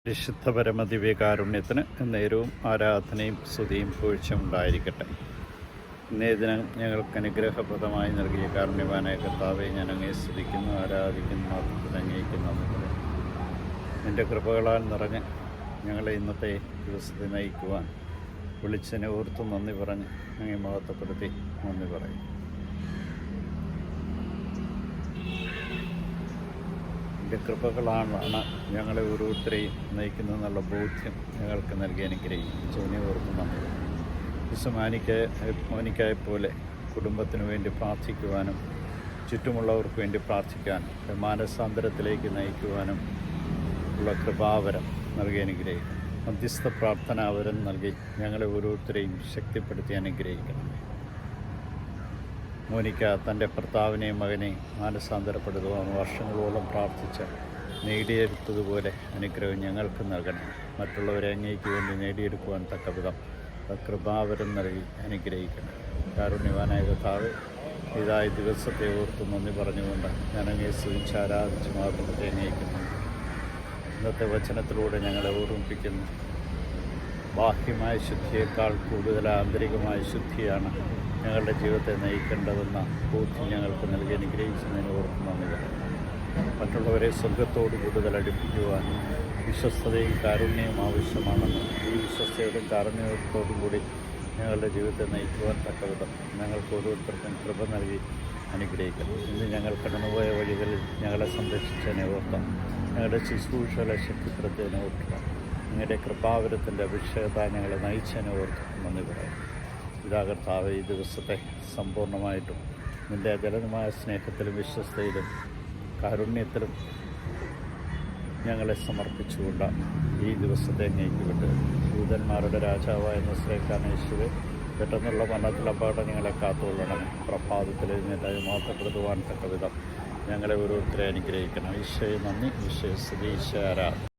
വിശുദ്ധ പരമദിവ്യകാരുണ്യത്തിന് നേരവും ആരാധനയും സ്തുതിയും പുകഴ്ചയും ഉണ്ടായിരിക്കട്ടെ. ഇന്നേ ദിനം ഞങ്ങൾക്ക് അനുഗ്രഹപ്രദമായി നൽകിയ കാരുണ്യവാനായ കർത്താവെ ഞാൻ അങ്ങേ സ്തുതിക്കുന്നു, ആരാധിക്കുന്നു, മാത്രത്തിൽ അംഗീകരിക്കുന്നു. നിൻ്റെ കൃപകളാൽ നിറഞ്ഞ് ഞങ്ങളെ ഇന്നത്തെ ദിവസത്തെ നയിക്കുവാൻ വിളിച്ചതിനെ ഓർത്ത് നന്ദി പറഞ്ഞ് അങ്ങേ മഹത്വപ്പെടുത്തി നന്ദി പറയും. എൻ്റെ കൃപകളാണ് ഞങ്ങളെ ഓരോരുത്തരെയും നയിക്കുന്നതെന്നുള്ള ബോധ്യം ഞങ്ങൾക്ക് നൽകി അനുഗ്രഹിച്ചതിനെ ഓർത്ത് നന്ദി. മോനിക്കായെ പോലെ കുടുംബത്തിന് വേണ്ടി പ്രാർത്ഥിക്കുവാനും ചുറ്റുമുള്ളവർക്ക് വേണ്ടി പ്രാർത്ഥിക്കാനും മാനസാന്തരത്തിലേക്ക് നയിക്കുവാനും ഉള്ള കൃപാവരം നൽകി അനുഗ്രഹിക്കണം. മധ്യസ്ഥ പ്രാർത്ഥനാവരം നൽകി ഞങ്ങളെ ഓരോരുത്തരെയും ശക്തിപ്പെടുത്തി അനുഗ്രഹിക്കണം. മോനിക്ക തൻ്റെ ഭർത്താവിനെയും മകനെയും മാനസാന്തരപ്പെടുത്തുവാൻ വർഷങ്ങളോളം പ്രാർത്ഥിച്ച് നേടിയെടുത്തതുപോലെ അനുഗ്രഹം ഞങ്ങൾക്ക് നൽകണം. മറ്റുള്ളവരെ അങ്ങേക്ക് വേണ്ടി നേടിയെടുക്കുവാൻ തക്കവിധം കൃപാവരം നൽകി അനുഗ്രഹിക്കണം. കാരുണ്യവാനായ കർത്താവേ, ഇതായ ദിവസത്തെ ഓർത്ത് നന്ദി പറഞ്ഞുകൊണ്ട് ഞാൻ അങ്ങേ സ്തുതിച്ച് ആരാധിച്ച് മാത്രത്തെ അംഗീകരിക്കുന്നു. ഇന്നത്തെ വചനത്തിലൂടെ ഞങ്ങളെ ഓർമ്മിപ്പിക്കുന്നു, ബാഹ്യമായ ശുദ്ധിയേക്കാൾ കൂടുതൽ ആന്തരികമായ ശുദ്ധിയാണ് ഞങ്ങളുടെ ജീവിതത്തെ നയിക്കേണ്ടതെന്ന ബോധ്യം ഞങ്ങൾക്ക് നൽകി അനുഗ്രഹിച്ചതിന് ഓർത്ത് നന്ദി പറയുന്നു. മറ്റുള്ളവരെ സ്വർഗത്തോട് കൂടുതൽ അടുപ്പിക്കുവാൻ വിശ്വസ്തതയും കാരുണ്യവും ആവശ്യമാണെന്ന് ഈ വിശ്വസ്തയോടും കാരുണ്യത്തോടും കൂടി ഞങ്ങളുടെ ജീവിതത്തെ നയിക്കുവാൻ തക്കവിധം ഞങ്ങൾക്ക് ഓരോരുത്തർക്കും കൃപ നൽകി അനുഗ്രഹിക്കണം. ഇന്ന് ഞങ്ങൾ കടന്നുപോയ വഴികളിൽ ഞങ്ങളെ സംരക്ഷിച്ചതിനെ ഓർത്താം, ഞങ്ങളുടെ ശുശ്രൂഷകളെ ശക്തിപ്പെടുത്തിയതിനെ ഓർക്കണം. നിങ്ങളുടെ കൃപാവരത്തിൻ്റെ അഭിഷേകത്താൽ ഞങ്ങളെ നയിച്ചതിനെ ഓർത്ത് നന്ദി പറയാം. ഇതാ കർത്താവേ, ഈ ദിവസത്തെ സമ്പൂർണ്ണമായിട്ടും നിൻ്റെ അജലമായ സ്നേഹത്തിലും വിശ്വസ്തയിലും കാരുണ്യത്തിലും ഞങ്ങളെ സമർപ്പിച്ചുകൊണ്ട് ഈ ദിവസത്തെ അങ്ങേക്ക് വിട്ട് ദൂതന്മാരുടെ രാജാവായ നസ്രേക്കാനേശുവെ, പെട്ടെന്നുള്ള മരണത്തിൽ അപകടം ഞങ്ങളെ കാത്തുകൊള്ളണമേ. പ്രഭാതത്തിൽ എഴുന്നേറ്റായി മാത്രപ്പെടുത്തുവാൻ തക്കവിധം ഞങ്ങളെ ഓരോരുത്തരെ അനുഗ്രഹിക്കണം. ഈശോയെ നന്ദി, ഈശോയെ സ്തുതി, ഈശോ ആരാധന.